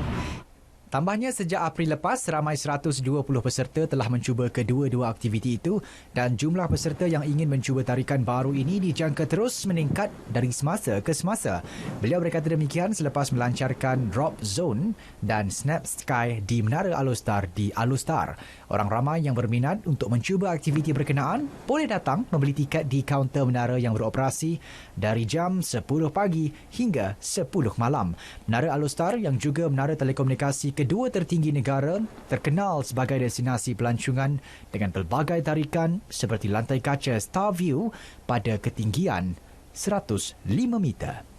Tambahnya, sejak April lepas, ramai 120 peserta telah mencuba kedua-dua aktiviti itu dan jumlah peserta yang ingin mencuba tarikan baru ini dijangka terus meningkat dari semasa ke semasa. Beliau berkata demikian selepas melancarkan Drop Zone dan Snap Sky di Menara Alostar di Alostar. Orang ramai yang berminat untuk mencuba aktiviti berkenaan boleh datang membeli tiket di kaunter menara yang beroperasi dari jam 10 pagi hingga 10 malam. Menara Alostar yang juga menara telekomunikasi kedua tertinggi negara terkenal sebagai destinasi pelancongan dengan pelbagai tarikan seperti lantai kaca Star View pada ketinggian 105 meter.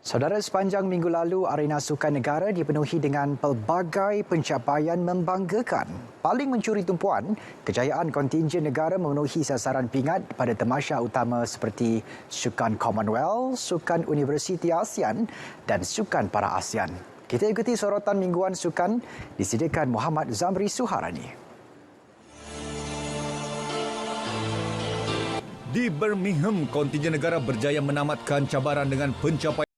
Saudara, sepanjang minggu lalu, arena sukan negara dipenuhi dengan pelbagai pencapaian membanggakan. Paling mencuri tumpuan, kejayaan kontingen negara memenuhi sasaran pingat pada tamasya utama seperti Sukan Commonwealth, Sukan Universiti ASEAN dan Sukan Para ASEAN. Kita ikuti sorotan mingguan sukan disediakan Muhammad Zamri Suharani. Di Birmingham, kontingen negara berjaya menamatkan cabaran dengan pencapaian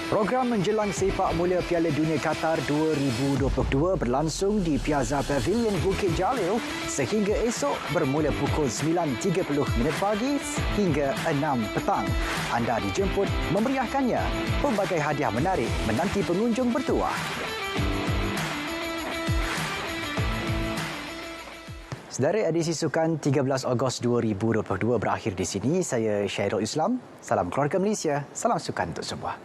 Program menjelang sepak bola Piala Dunia Qatar 2022 berlangsung di Piazza Pavilion Bukit Jalil sehingga esok bermula pukul 9.30 pagi hingga 6 petang. Anda dijemput memeriahkannya. Pelbagai hadiah menarik menanti pengunjung bertuah. Sedara edisi sukan 13 Ogos 2022 berakhir di sini. Saya Syairul Islam. Salam keluarga Malaysia. Salam sukan untuk semua.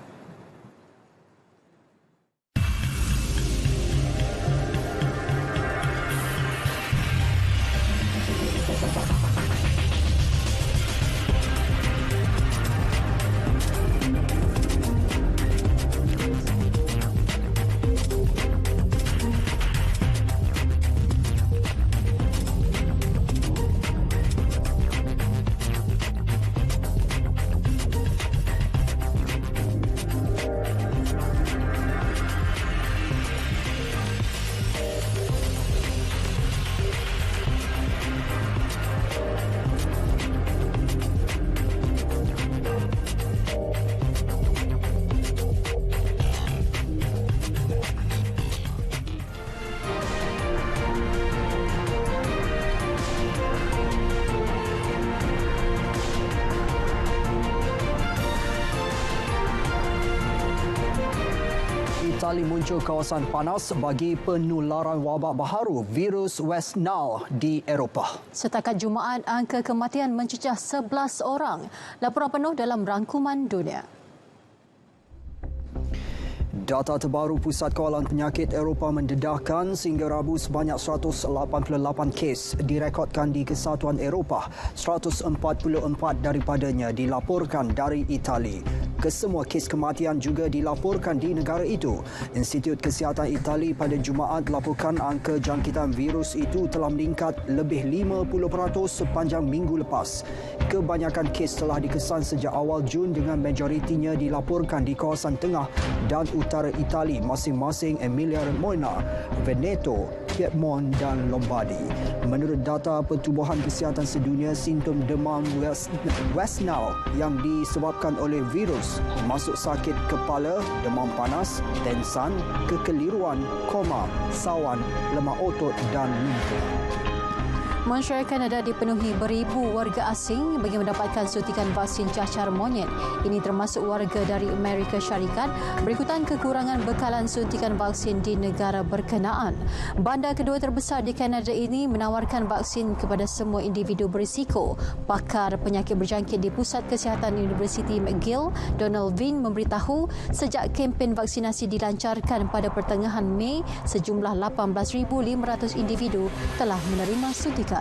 Itali muncul kawasan panas bagi penularan wabak baharu virus West Nile di Eropah. Setakat Jumaat, angka kematian mencecah 11 orang. Laporan penuh dalam rangkuman dunia. Data terbaru Pusat Kawalan Penyakit Eropah mendedahkan sehingga Rabu sebanyak 188 kes direkodkan di Kesatuan Eropah. 144 daripadanya dilaporkan dari Itali. Kesemua kes kematian juga dilaporkan di negara itu. Institut Kesihatan Itali pada Jumaat laporkan angka jangkitan virus itu telah meningkat lebih 50% sepanjang minggu lepas. Kebanyakan kes telah dikesan sejak awal Jun dengan majoritinya dilaporkan di kawasan tengah dan utara Itali masing-masing Emilia-Romagna, Veneto, Piedmont dan Lombardi. Menurut data Pertubuhan Kesihatan Sedunia, simptom demam West Nile yang disebabkan oleh virus masuk sakit kepala, demam panas, tensan, kekeliruan, koma, sawan, lemah otot dan mimpi. Masyarakat Kanada dipenuhi beribu warga asing bagi mendapatkan suntikan vaksin cacar monyet. Ini termasuk warga dari Amerika Syarikat berikutan kekurangan bekalan suntikan vaksin di negara berkenaan. Bandar kedua terbesar di Kanada ini menawarkan vaksin kepada semua individu berisiko. Pakar penyakit berjangkit di Pusat Kesihatan Universiti McGill, Donald Vin memberitahu sejak kempen vaksinasi dilancarkan pada pertengahan Mei, sejumlah 18,500 individu telah menerima suntikan.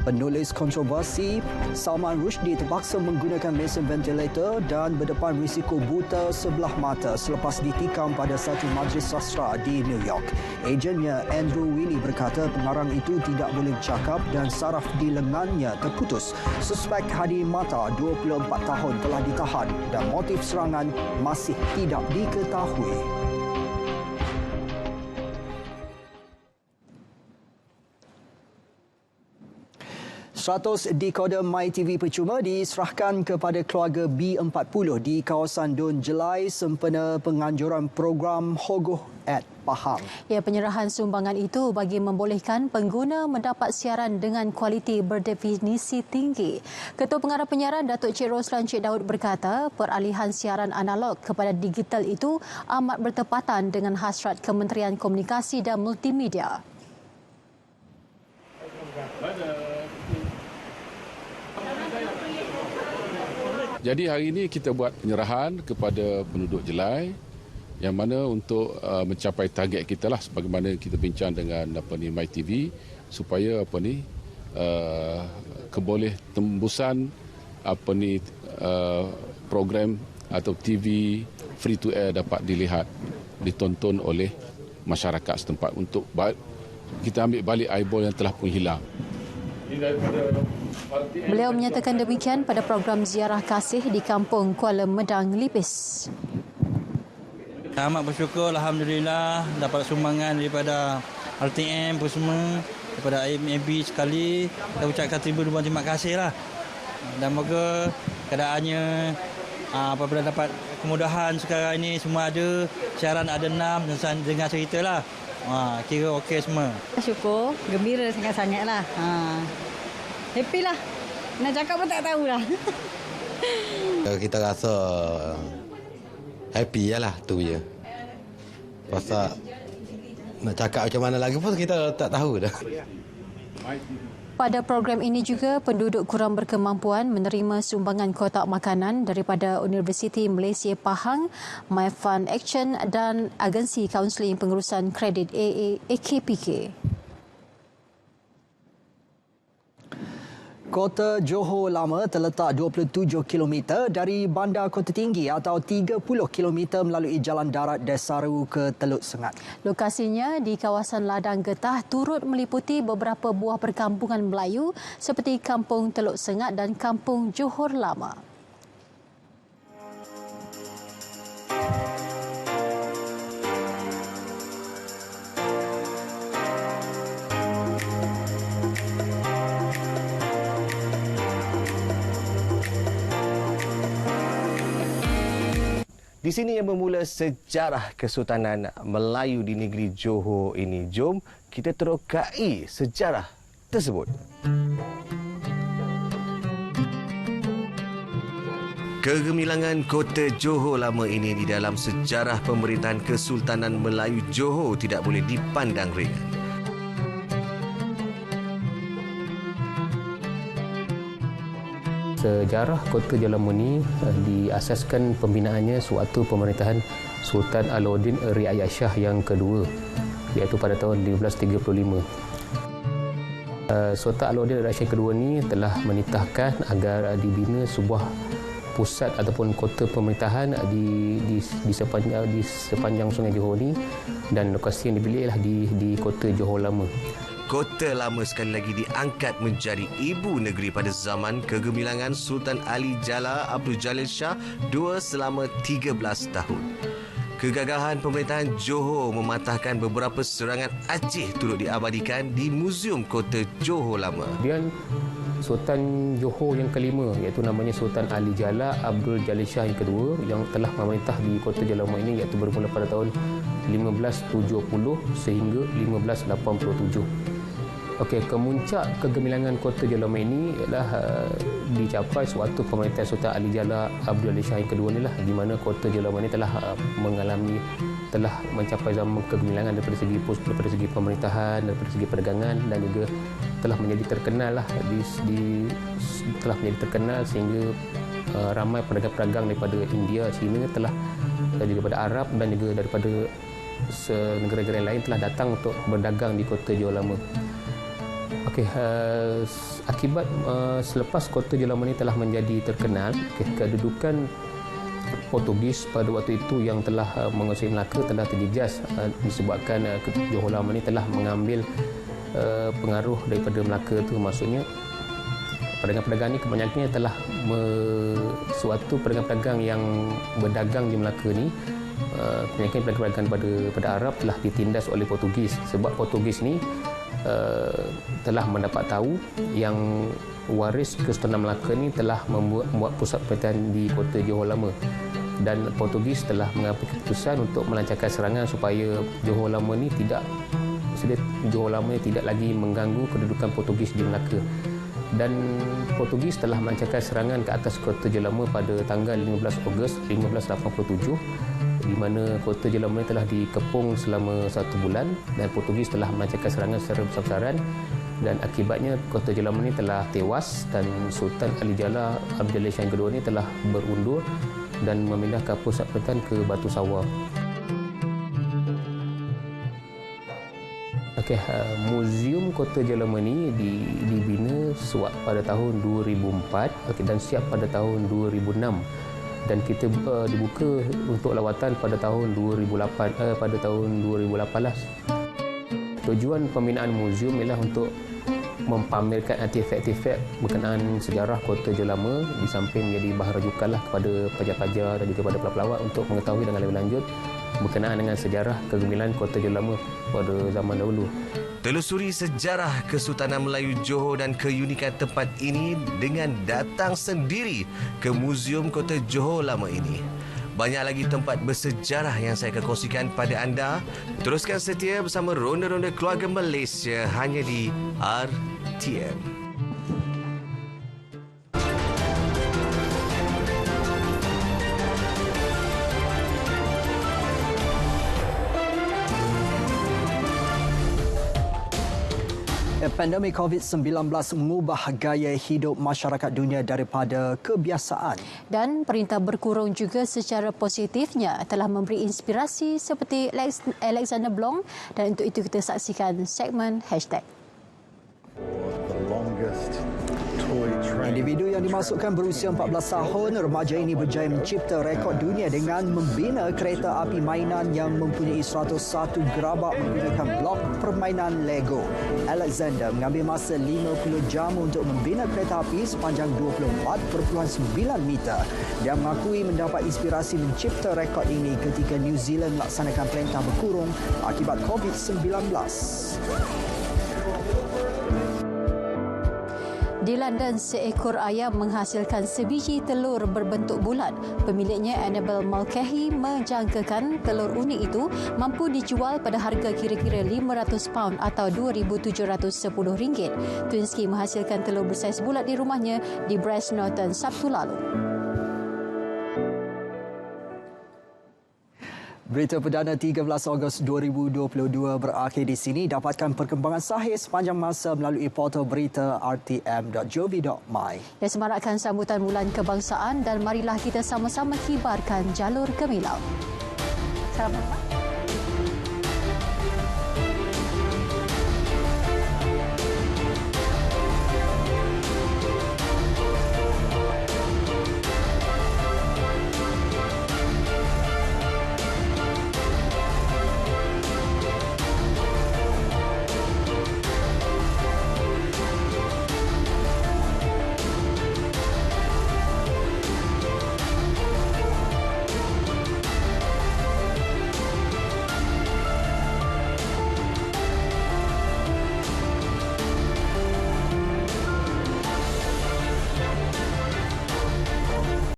Penulis kontroversi Salman Rushdie terpaksa menggunakan mesin ventilator dan berdepan risiko buta sebelah mata selepas ditikam pada satu majlis sastra di New York. Ejennya Andrew Willey berkata pengarang itu tidak boleh bercakap dan saraf di lengannya terputus. Suspek Hadi Mata, 24 tahun, telah ditahan dan motif serangan masih tidak diketahui. 100 dekoder MyTV percuma diserahkan kepada keluarga B40 di kawasan Don Jelai sempena penganjuran program Hogoh at Pahang. Ya, penyerahan sumbangan itu bagi membolehkan pengguna mendapat siaran dengan kualiti berdefinisi tinggi. Ketua Pengarah Penyiaran Datuk Cik Roslan Cik Daud berkata, peralihan siaran analog kepada digital itu amat bertepatan dengan hasrat Kementerian Komunikasi dan Multimedia. Jadi hari ini kita buat penyerahan kepada penduduk Jelai yang mana untuk mencapai target kita lah sebagaimana kita bincang dengan MyTV supaya keboleh tembusan program atau TV free to air dapat dilihat, ditonton oleh masyarakat setempat untuk kita ambil balik eyeball yang telah pun hilang. Beliau menyatakan demikian pada program ziarah kasih di Kampung Kuala Medang, Lipis. Amat bersyukur, Alhamdulillah, dapat sumbangan daripada RTM pun semua, daripada IMAB sekali. Kita ucapkan terima kasih lah. Dan moga keadaannya apabila dapat kemudahan sekarang ini semua ada, siaran ada 6 dan dengar cerita lah. Kira okey semua. Syukur, gembira sangat-sangat lah. Happy lah. Nak cakap pun tak tahulah. Kita rasa happy lah tu je. Pasal nak cakap macam mana lagi pun kita tak tahu dah. Pada program ini juga, penduduk kurang berkemampuan menerima sumbangan kotak makanan daripada Universiti Malaysia Pahang, My Fund Action dan Agensi Kaunseling Pengurusan Kredit AKPK. Kota Johor Lama terletak 27 km dari Bandar Kota Tinggi atau 30 km melalui jalan darat Desaru ke Teluk Sengat. Lokasinya di kawasan Ladang Getah turut meliputi beberapa buah perkampungan Melayu seperti Kampung Teluk Sengat dan Kampung Johor Lama. Di sini yang bermula sejarah Kesultanan Melayu di negeri Johor ini. Jom kita terokai sejarah tersebut. Kegemilangan Kota Johor Lama ini di dalam sejarah pemerintahan Kesultanan Melayu Johor tidak boleh dipandang ringan. Sejarah Kota Johor Lama ini diasaskan pembinaannya sewaktu pemerintahan Sultan Alauddin Riayat Shah yang kedua, iaitu pada tahun 1535. Sultan Alauddin Riayat Shah yang kedua ini telah menitahkan agar dibina sebuah pusat ataupun kota pemerintahan di sepanjang Sungai Johor ini, dan lokasi yang dipilih ialah di Kota Johor Lama. Kota Lama sekali lagi diangkat menjadi ibu negeri pada zaman kegemilangan Sultan Ali Jalal Abdul Jalil Shah II selama 13 tahun. Kegagahan pemerintahan Johor mematahkan beberapa serangan Aceh turut diabadikan di Muzium Kota Johor Lama. Kemudian Sultan Johor yang kelima, iaitu namanya Sultan Ali Jalal Abdul Jalil Shah yang kedua, yang telah memerintah di Kota Johor Lama ini, iaitu bermula pada tahun 1570 sehingga 1587. Okey, kemuncak kegemilangan Kota Johor Lama ini ialah dicapai sewaktu pemerintahan Sultan Ali Jalal Abdul Jalil Shah yang kedua inilah, di mana Kota Johor Lama ini telah mencapai zaman kegemilangan daripada segi pemerintahan, daripada segi perdagangan, dan juga telah menjadi terkenal sehingga ramai pedagang-pedagang daripada India, China dan juga daripada Arab dan juga daripada negara-negara lain telah datang untuk berdagang di Kota Johor Lama. Okey, akibat selepas Kota Johor Lama ini telah menjadi terkenal, kedudukan Portugis pada waktu itu yang telah menguasai Melaka telah terjejas disebabkan Johor Lama ini telah mengambil pengaruh daripada Melaka itu. Maksudnya pedagang-pedagang ini kebanyakannya telah suatu pedagang-pedagang yang berdagang di Melaka ini, kebanyakan pedagang-pedagang pada Arab telah ditindas oleh Portugis, sebab Portugis ini telah mendapat tahu yang waris Kesultanan Melaka ini telah membuat pusat pemerintahan di Kota Johor Lama, dan Portugis telah mengambil keputusan untuk melancarkan serangan supaya Johor Lama ini tidak lagi mengganggu kedudukan Portugis di Melaka. Dan Portugis telah melancarkan serangan ke atas Kota Johor Lama pada tanggal 15 Ogos 1587, di mana Kota Johor Lama telah dikepung selama 1 bulan, dan Portugis telah melancarkan serangan secara besar-besaran, dan akibatnya Kota Johor Lama ini telah tewas, dan Sultan Ali Jalal Abdul Jalil Shah yang kedua ini telah berundur dan memindahkan pusat pemerintahan ke Batu Sawar. Okey, Muzium Kota Johor Lama ini dibina pada tahun 2004, dan siap pada tahun 2006. Dan kita dibuka untuk lawatan pada tahun 2018. Tujuan pembinaan muzium ialah untuk mempamerkan artifak-artifak berkenaan sejarah Kota Johor Lama, di samping menjadi bahan rujukanlah kepada pelajar-pelajar dan juga kepada pelawak untuk mengetahui dengan lebih lanjut berkenaan dengan sejarah kegemilangan Kota Johor Lama pada zaman dahulu. Telusuri sejarah Kesultanan Melayu Johor dan keunikan tempat ini dengan datang sendiri ke Muzium Kota Johor Lama ini. Banyak lagi tempat bersejarah yang saya akan kongsikan pada anda. Teruskan setia bersama Ronda-Ronda Keluarga Malaysia hanya di RTM. Pandemik COVID-19 mengubah gaya hidup masyarakat dunia daripada kebiasaan. Dan perintah berkurung juga secara positifnya telah memberi inspirasi seperti Alexander Blong, dan untuk itu kita saksikan segmen #. Individu yang dimasukkan berusia 14 tahun, remaja ini berjaya mencipta rekod dunia dengan membina kereta api mainan yang mempunyai 101 gerabak menggunakan blok permainan Lego. Alexander mengambil masa 50 jam untuk membina kereta api sepanjang 24.9 meter. Dia mengakui mendapat inspirasi mencipta rekod ini ketika New Zealand melaksanakan perintah berkurung akibat COVID-19. Di London, seekor ayam menghasilkan sebiji telur berbentuk bulat. Pemiliknya, Annabel Mulcahy, menjangkakan telur unik itu mampu dijual pada harga kira-kira £500 atau RM2,710. Twinsky menghasilkan telur bersaiz bulat di rumahnya di Brest Norton Sabtu lalu. Berita perdana 13 Ogos 2022 berakhir di sini. Dapatkan perkembangan sahih sepanjang masa melalui portal berita rtm.gov.my. Ya, semarakkan sambutan Bulan Kebangsaan dan marilah kita sama-sama kibarkan jalur gemilang. Selamat malam.